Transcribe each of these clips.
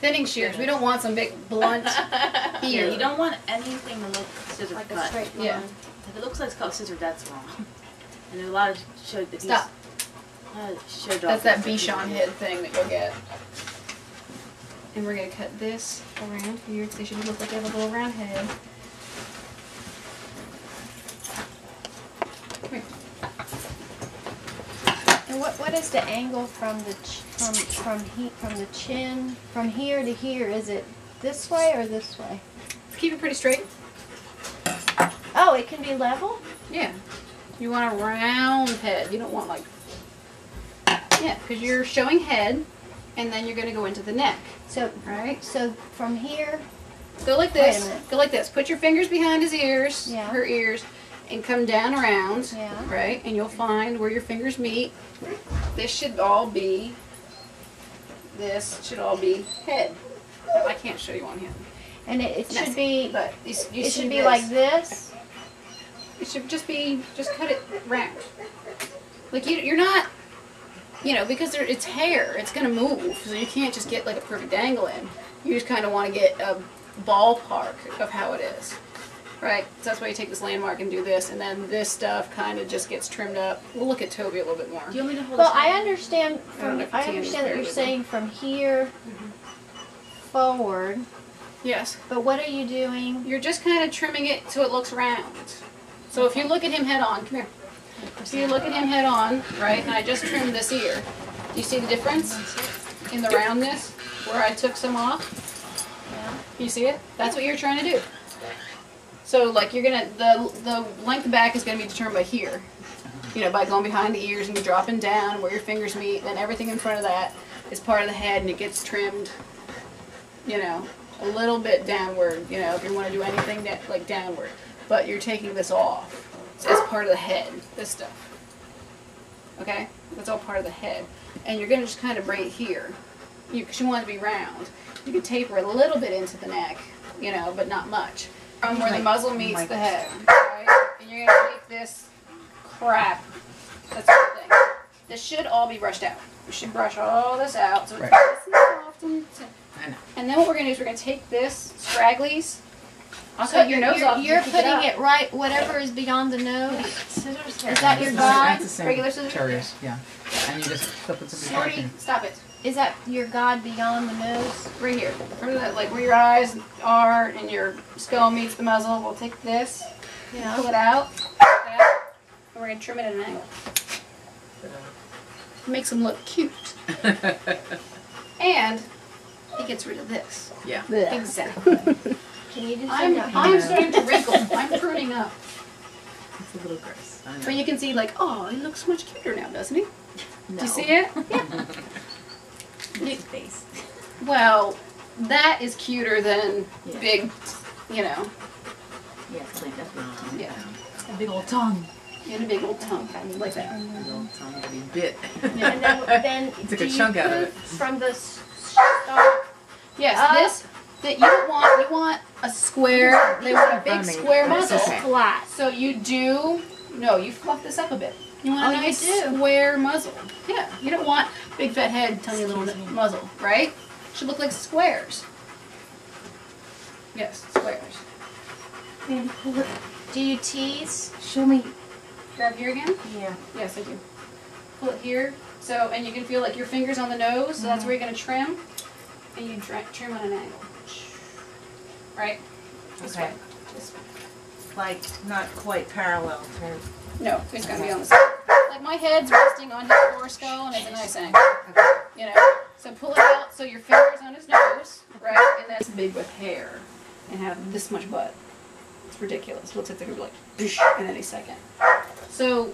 Thinning shears. We don't want some big blunt ear. Yeah, you don't want anything to look scissor like cut. a straight line. Yeah. If it looks like it's called scissor, that's wrong. And there's a lot of show. Stop. That's that Bichon head thing that you'll get. And we're going to cut this around here. They should look like they have a little round head. Come here. And what is the angle from the chin from here to here? Is it this way or this way? Keep it pretty straight. Oh, it can be level? Yeah. You want a round head. You don't want like... Yeah, because you're showing head, and then you're going to go into the neck. So, right? So from here... Go like this. Go like this. Put your fingers behind his ears, yeah. her ears, and come down around, yeah. right? And you'll find where your fingers meet. This should all be head. I can't show you on him. And it should be, but it should be like this. It should just cut it round. Like you're not, you know, because it's hair, it's gonna move, so you can't just get like a perfect angle in. You just kind of want to get a ballpark of how it is. Right, so that's why you take this landmark and do this, and then this stuff kind of just gets trimmed up. We'll look at Toby a little bit more. Do you want me to hold well, I understand that you're me. saying from here forward. Yes. But what are you doing? You're just kind of trimming it so it looks round. So if you look at him head on, come here. If you look at him head on, right, and I just trimmed this ear, do you see the difference in the roundness where I took some off? Yeah. You see it? That's what you're trying to do. So like you're gonna, the length back is gonna be determined by here. You know, by going behind the ears and dropping down where your fingers meet, and everything in front of that is part of the head, and it gets trimmed, you know, a little bit downward, you know, if you want to do anything that, like downward. But you're taking this off as part of the head, this stuff. Okay? That's all part of the head. And you're gonna just kind of braid here. Because you want it to be round. You can taper a little bit into the neck, you know, but not much. From where the muzzle meets the head, right? And you're going to take this crap, that's the thing. This should all be brushed out. You should brush all this out so it's nice and soft. And then what we're going to do is we're going to take this stragglies. I'll cut your nose off. You're putting it right, whatever is beyond the nose. Scissors. Is that your guide? guide? Regular scissors? Terriers, yeah. And you just flip it to the Shorty, stop it. Is that your guide beyond the nose? Right here. Like where your eyes are and your skull meets the muzzle. We'll take this, pull it out, and we're going to trim it at an angle. Makes them look cute. And it gets rid of this. Yeah. Exactly. Can you do I'm starting to wrinkle. I'm pruning up. It's a little gross. I know. But you can see like, oh, he looks much cuter now, doesn't he? No. Do you see it? Yeah. Face. Well, that is cuter than big, you know. Yeah, definitely. Yeah. A big old tongue. And a big old tongue, like that. Big old tongue to be bit. Yeah. And then Took a chunk out of it. From the stalk. Yes, that you want a square. They want a big square muzzle. Flat. So you fluff this up a bit. You want a nice square muzzle. Yeah, you don't want big fat head, tiny little muzzle, right? Should look like squares. Yes, squares. Do you tease? Show me. Grab here again? Yeah. Yes, I do. Pull it here. So, and you can feel like your fingers on the nose, so that's where you're going to trim. And you trim on an angle. Right? This way. This way. Like, not quite parallel to... No, it's going to be on the side. Like my head's resting on his foreskull and it's a nice angle. You know? So pull it out so your finger's on his nose, right? And that's big with hair and have this much butt. It's ridiculous. Looks like they're going to be like, in any second. So,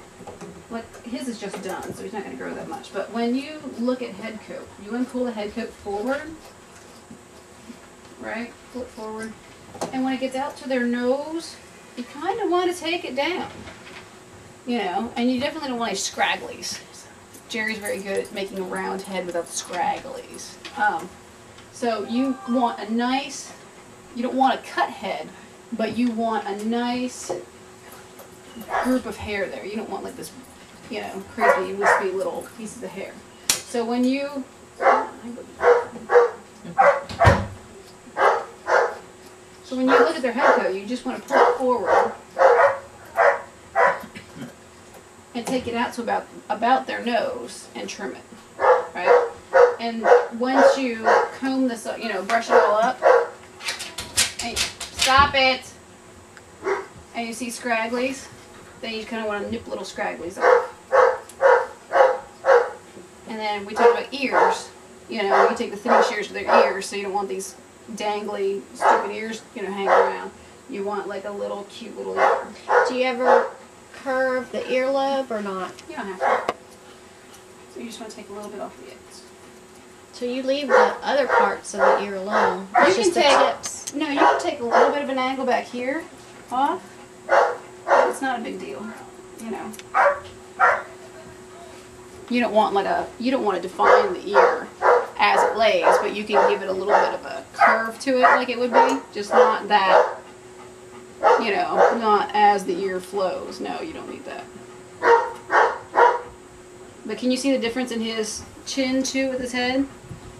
like, his is just done, so he's not going to grow that much. But when you look at head coat, you want to pull the head coat forward, right? Pull it forward. And when it gets out to their nose, you kind of want to take it down. You know, and you definitely don't want any scragglies. Jerry's very good at making a round head without scragglies. So you want a nice, you don't want a cut head, but you want a nice group of hair there. You don't want like this, you know, crazy, wispy little pieces of hair. So when you, So when you look at their head coat, you just want to pull it forward and take it out to about their nose and trim it, right? And once you comb this, you know, brush it all up, and stop it, and you see scragglies, then you kind of want to nip little scragglies off. And then we talked about ears. You know, you take the thinning shears to their ears, so you don't want these dangly, stupid ears, you know, hanging around. You want like a little cute little ear. Do you ever curve the earlobe or not? You don't have to. So you just want to take a little bit off the ends. So you leave the other parts of the ear alone. It's You just can the take- tips. No, you can take a little bit of an angle back here off. But it's not a big deal, you know. You don't want you don't want to define the ear as it lays, but you can give it a little bit of a curve to it like it would be. Just not that, you know, not as the ear flows. No, you don't need that. But can you see the difference in his chin too with his head?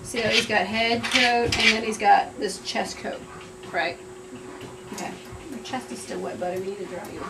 See how he's got head coat and then he's got this chest coat, right? Okay. Your chest is still wet, buddy. We need to dry you.